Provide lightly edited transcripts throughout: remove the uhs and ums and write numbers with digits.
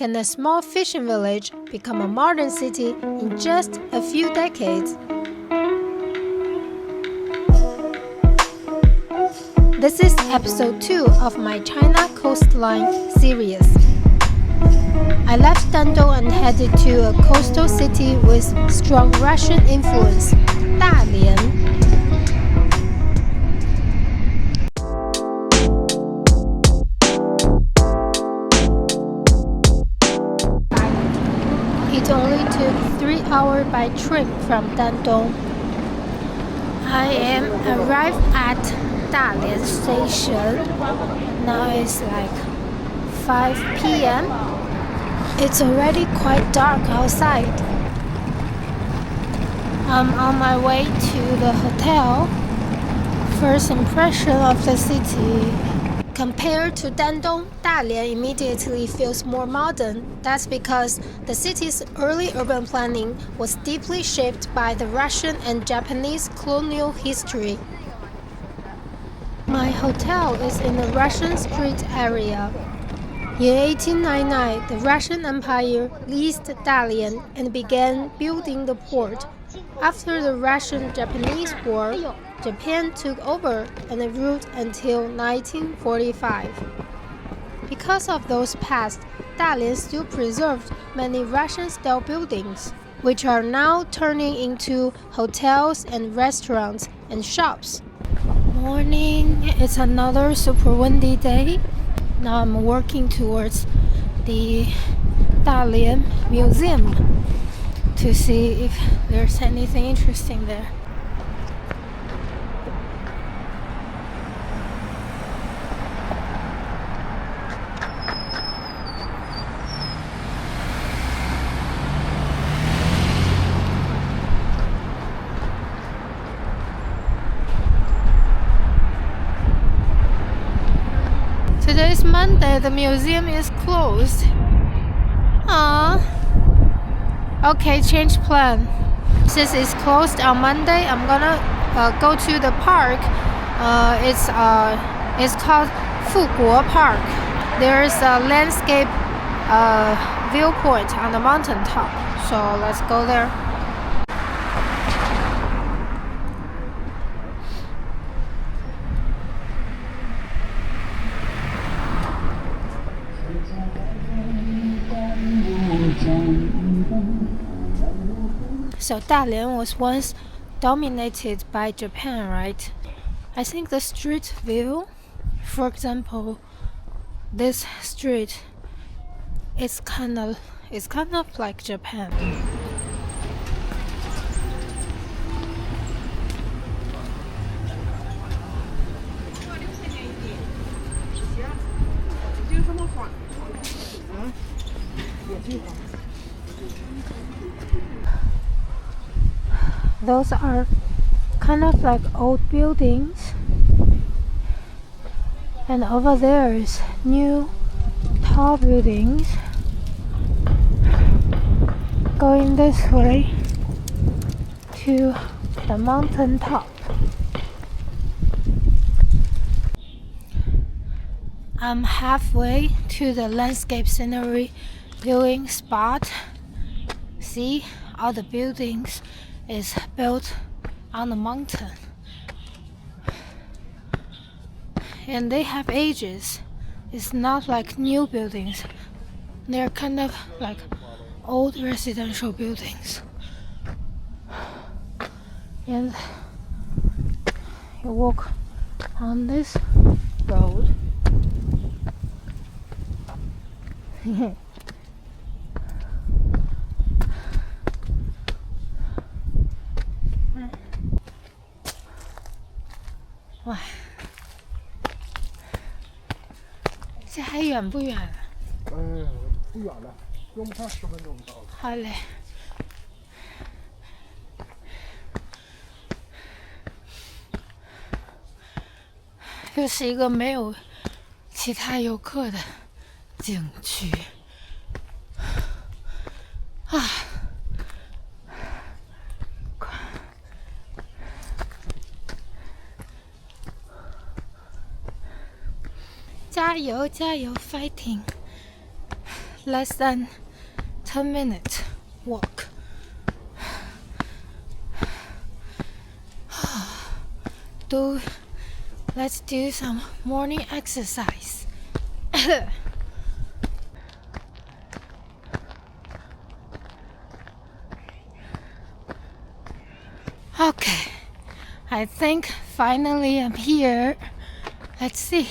can a small fishing village become a modern city in just a few decades? This is episode 2 of my China Coastline Series. I left Dandong and headed to a coastal city with strong Russian influence, Dalian. It only took 3 hours by train from Dandong. I am arrived at Dalian station. Now it's like 5 p.m. It's already quite dark outside. I'm on my way to the hotel. First impression of the city. Compared to Dandong, Dalian immediately feels more modern. That's because the city's early urban planning was deeply shaped by the Russian and Japanese colonial history. My hotel is in the Russian Street area. In 1899, the Russian Empire leased Dalian and began building the port. After the Russian-Japanese War, Japan took over and ruled until 1945. Because of those past, Dalian still preserved many Russian-style buildings, which are now turning into hotels and restaurants and shops. Morning, it's another super windy day. Now I'm working towards the Dalian Museum to see if there's anything interesting there. Today's Monday, the museum is closed. Okay, change plan. Since it's closed on Monday, I'm gonna go to the park. It's called Fuguo Park. There's a landscape viewpoint on the mountain top. So let's go there. So Dalian was once dominated by Japan, right? I think the street view, for example, this street is kind of like Japan. Those are kind of like old buildings, and over there is new tall buildings. Going this way to the mountain top. I'm halfway to the landscape scenery viewing spot. See, all the buildings is built on the mountain, and they have ages. It's not like new buildings. They're kind of like old residential buildings. And you walk on this road.哇，这还远不远？不远了，用不上10分钟到了。好嘞。又是一个没有其他游客的景区啊！加油加油 ，fighting！ less than 10-minute walk. Let's do some morning exercise. Okay, I think finally I'm here. Let's see.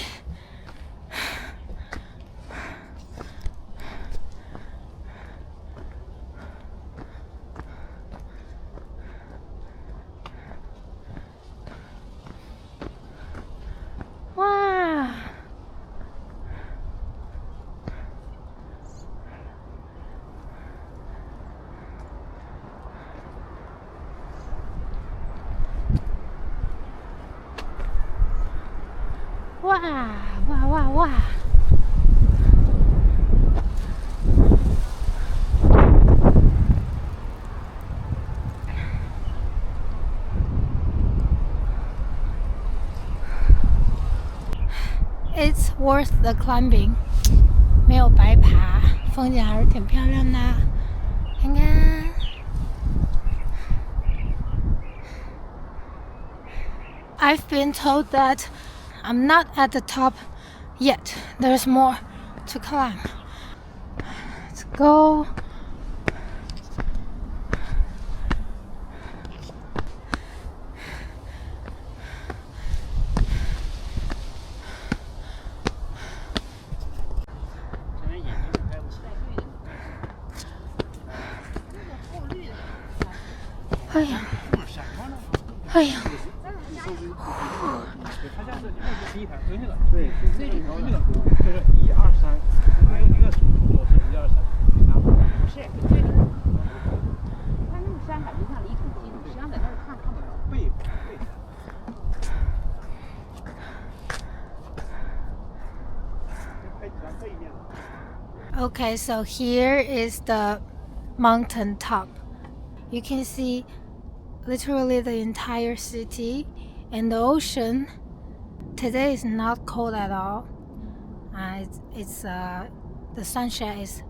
Wow. Wow. It's worth the climbing. 没有白爬，风景还是挺漂亮的。看看。I've been told that I'm not at the top yet. There's more to climb. Let's go. Hey. 它像是第一台蹲下了，对，这里头那个就是1、2、3，还有一个模式1、2、3，不是这里，它那个山感觉像离挺近，实际上在那儿看不着。背。Okay, so here is the mountain top. You can see literally the entire city and the ocean. Today is not cold at all. The sunshine is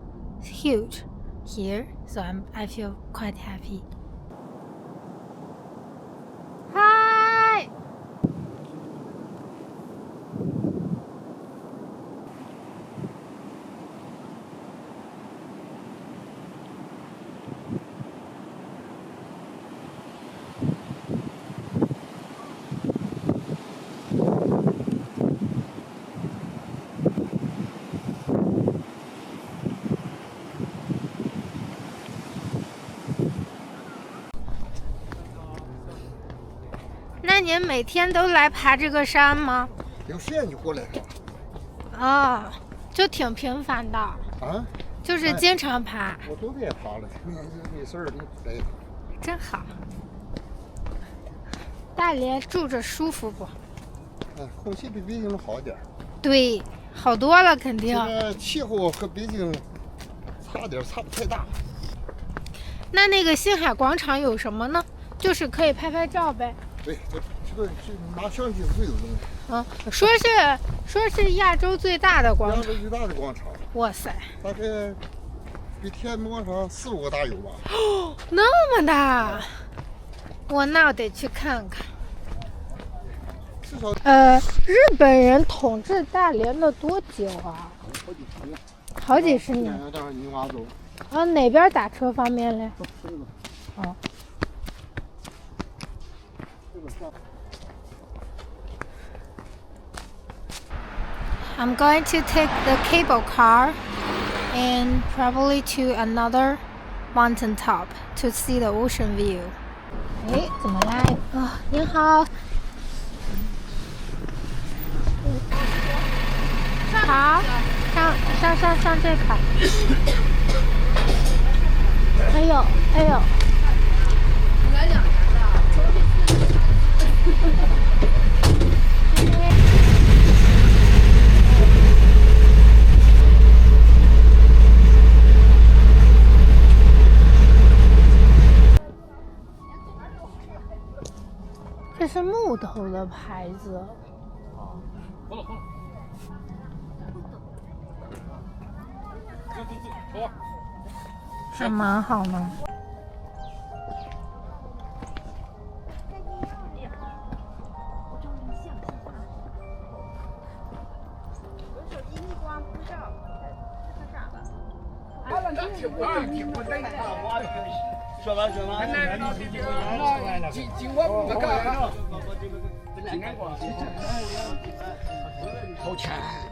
huge here, so I feel quite happy. Hi.那您每天都来爬这个山吗？有时间就过来爬。哦，就挺频繁的。啊？就是经常爬。我都别爬了，没事儿你来。真好。大连住着舒服不？空气比北京好点。对，好多了肯定。这个气候和北京差不太大。那个星海广场有什么呢？就是可以拍拍照呗。对，这个拿相机最有用的。说是亚洲最大的广场。亚洲最大的广场。哇塞！大概比天安门广场4、5个大有吧？哦，那么大！那我得去看看。至少日本人统治大连了多久啊？好几十年。哪边打车方便嘞？哦。I'm going to take the cable car and probably to another mountain top to see the ocean view. 哎，怎么啦？您好。好，上这块。哎呦。来两年的。这是木头的牌子。还蛮好的。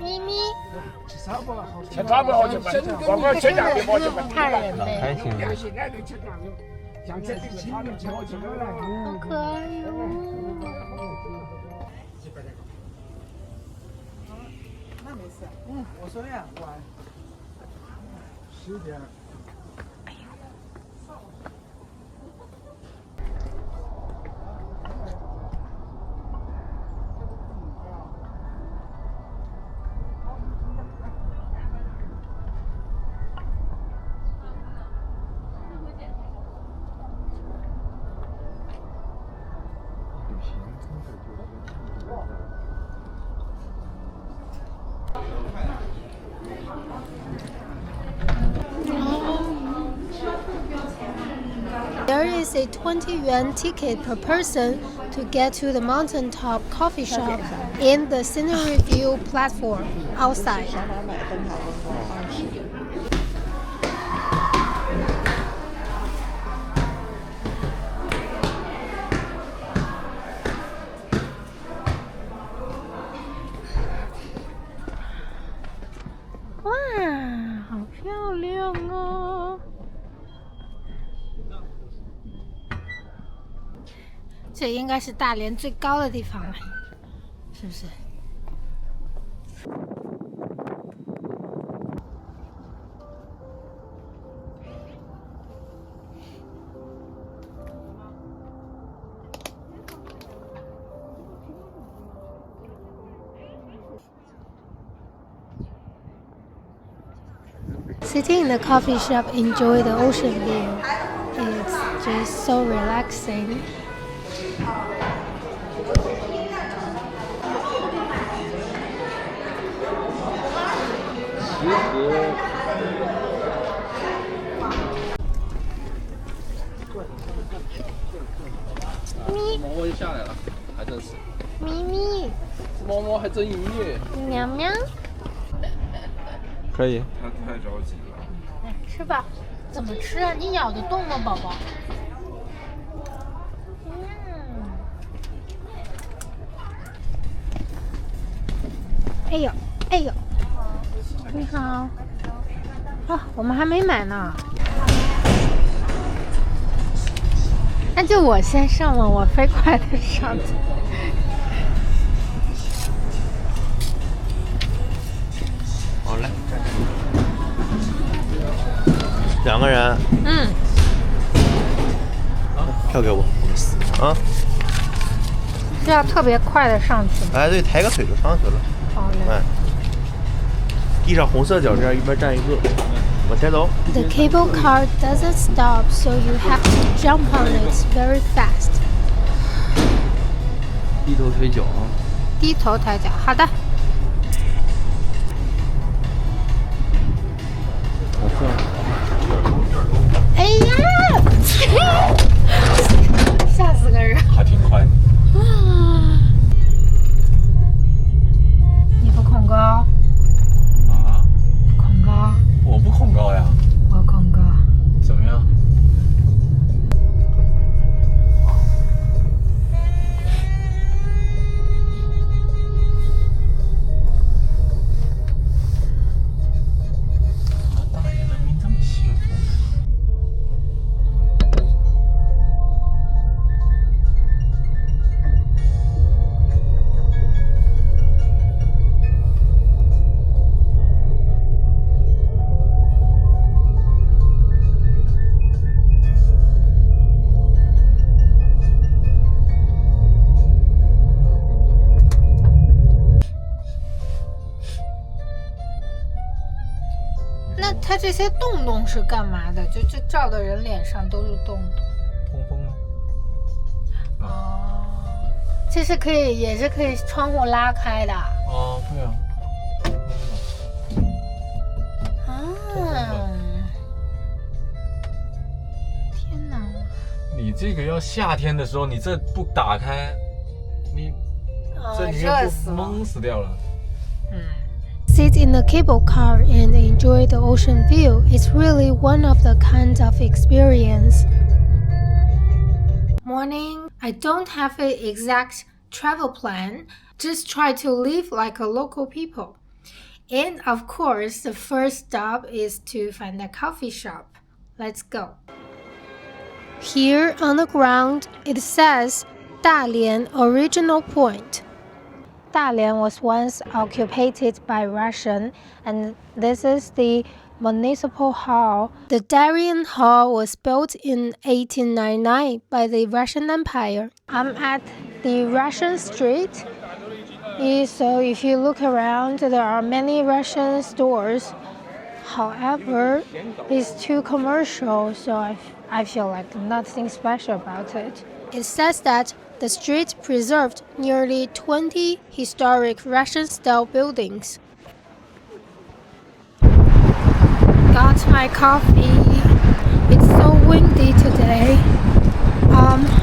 咪咪，吃他不好吃，光光吃两不好吃。看人呗，还行。好可爱哟。那没事，我说呀，晚10点。There is a 20 yuan ticket per person to get to the mountaintop coffee shop in the scenery view platform outside. 哇，好漂亮哦！这应该是大连最高的地方了，是不是？ Sitting in the coffee shop, enjoy the ocean view. It's just so relaxing. Mi 摸摸就下来了，还真是。咪咪，摸摸还真营业。喵喵，可以。他太着急了。吃吧。怎么吃啊？你咬得动吗，宝宝？哎呦，哎呦，你好。哦，我们还没买呢。那就我先上嘛，我飞快的上去。好嘞。2个人。嗯。票给我。啊。是要特别快的上去吗？哎，对，抬个腿就上去了。好嘞。哎。地上红色脚这样一边站一个，往前走。The cable car doesn't stop, so you have to jump on it very fast. 低头抬脚啊。低头抬脚，好的。好快。哎呀！吓死个人。还挺快。啊！你不恐高？啊？恐高？我不恐高呀。我恐高。怎么样？大连人民这么幸福。那它这些洞洞是干嘛的？就照的人脸上都是洞洞。通风吗？哦，这是可以，也是可以窗户拉开的。哦，对啊。啊，天哪！你这个要夏天的时候，你这不打开，你这里面不蒙死掉了。Sit in the cable car and enjoy the ocean view. It's really one of the kinds of experience. Morning. I don't have an exact travel plan. Just try to live like a local people. And of course, the first stop is to find a coffee shop. Let's go. Here on the ground, it says Dalian Original Point. Dalian was once occupied by Russian, and this is the municipal hall. The Dalian Hall was built in 1899 by the Russian Empire. I'm at the Russian street. So if you look around, there are many Russian stores. However, it's too commercial, so I feel like nothing special about it. It says that the street preserved nearly 20 historic Russian-style buildings. Got my coffee. It's so windy today.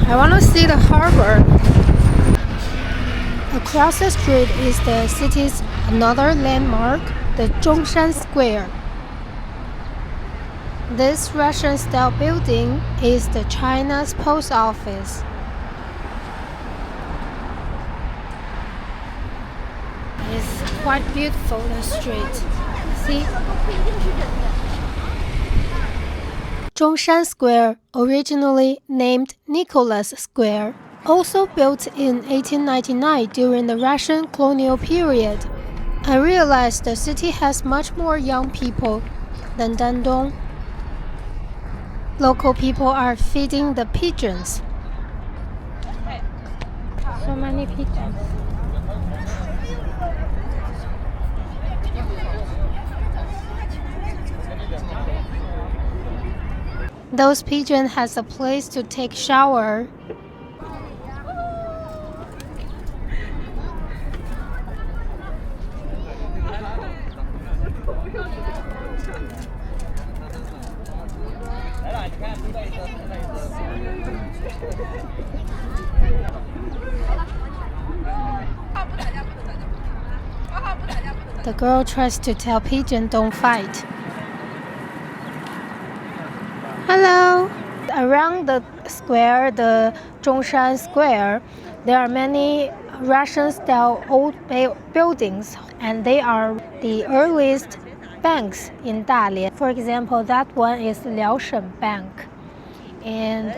I want to see the harbor. Across the street is the city's another landmark, the Zhongshan Square. This Russian-style building is the China's post office. It's quite beautiful, the street. See? Zhongshan Square, originally named Nicholas Square, also built in 1899 during the Russian colonial period. I realized the city has much more young people than Dandong. Local people are feeding the pigeons. So many pigeons. Those pigeons has a place to take shower. The girl tries to tell pigeon don't fight. Hello! Around the square, the Zhongshan Square, there are many Russian-style old buildings, and they are the earliest banks in Dalian. For example, that one is Liaoshen Bank. And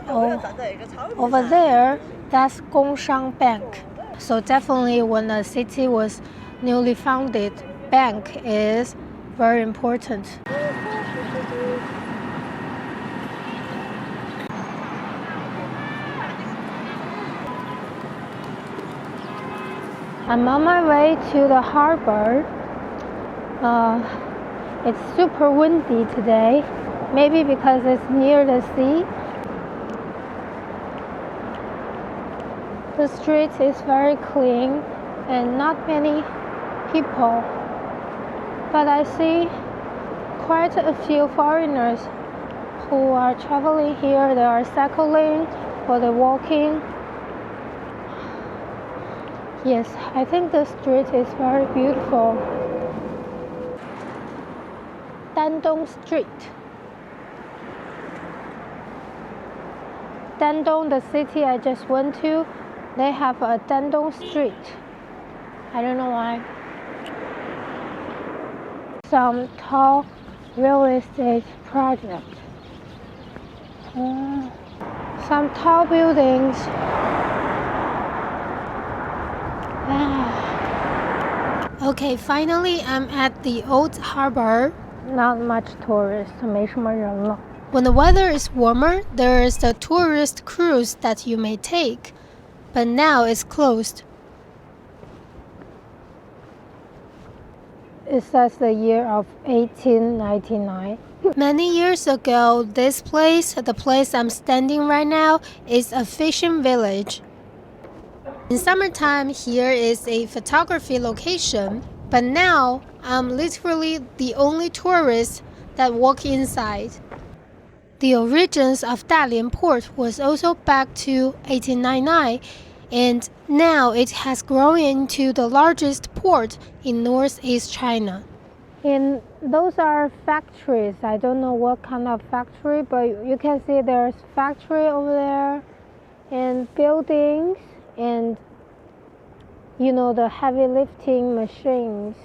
over there, that's Zhongshan Bank. So definitely when a city was newly founded, bank is very important. I'm on my way to the harbor. It's super windy today, maybe because it's near the sea. The street is very clean and not many people, but I see quite a few foreigners who are traveling here. They are cycling or they're walking. Yes, I think the street is very beautiful. Dandong Street. Dandong, the city I just went to, they have a Dandong Street. I don't know why. Some tall real estate project. Some tall buildings. Okay, finally I'm at the old harbor. Not much tourists, 没什么人了. When the weather is warmer, there is the tourist cruise that you may take, but now it's closed. It says the year of 1899. Many years ago, this place, the place I'm standing right now, is a fishing village. In summertime, here is a photography location, but now I'm literally the only tourist that walk inside. The origins of Dalian port was also back to 1899, and now it has grown into the largest port in northeast China. And those are factories. I don't know what kind of factory, but you can see there's factory over there and buildings and the heavy lifting machines.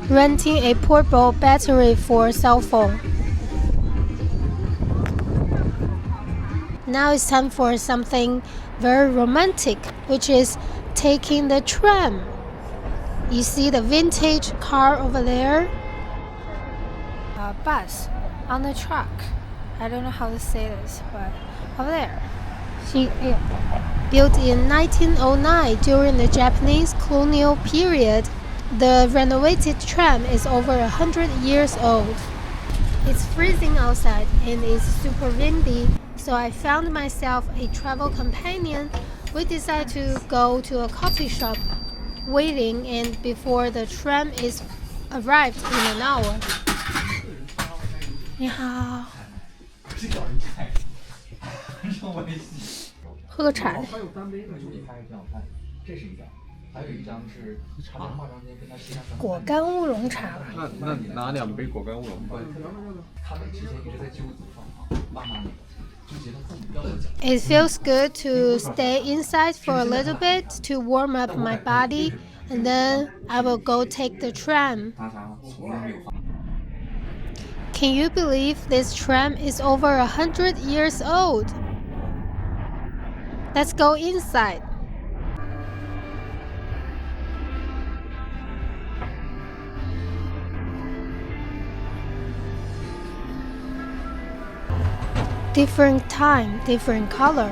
Renting a portable battery for a cell phone. Now it's time for something very romantic, which is taking the tram. You see the vintage car over there? A bus on the truck. I don't know how to say this, but over there. Built in 1909 during the Japanese colonial period, the renovated tram is over 100 years old. It's freezing outside and it's super windy, so I found myself a travel companion. We decided to go to a coffee shop, waiting and before the tram is arrived in an hour. 你好。喝个茶。果干乌龙茶吧。那拿2杯果干乌龙吧。It feels good to stay inside for a little bit to warm up my body, and then I will go take the tram. Can you believe this tram is over 100 years old? Let's go inside. Different time, different color.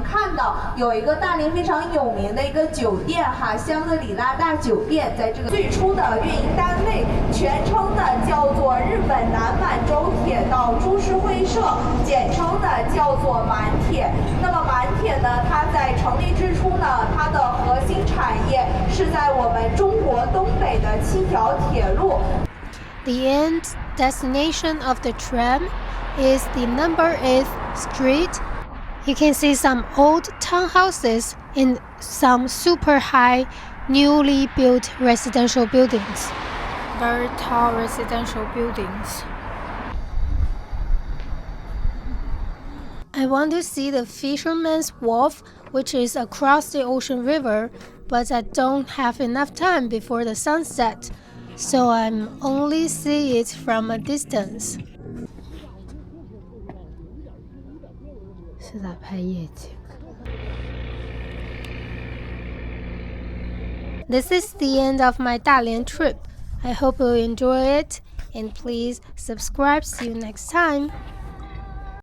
看到有一个大连非常有名的一个酒店哈，香格里拉大酒店，在这个最初的运营单位，全称呢叫做日本南满洲铁道株式会社，简称呢叫做满铁。那么满铁呢，它在成立之初呢，它的核心产业是在我们中国东北的7条铁路。The end destination of the tram is the number 8th street. You can see some old townhouses and some super high, newly built residential buildings. Very tall residential buildings. I want to see the Fisherman's Wharf, which is across the ocean river, but I don't have enough time before the sunset, so I'm only see it from a distance. 是在拍夜景。This is the end of my Dalian trip. I hope you enjoy it, and please subscribe. See you next time.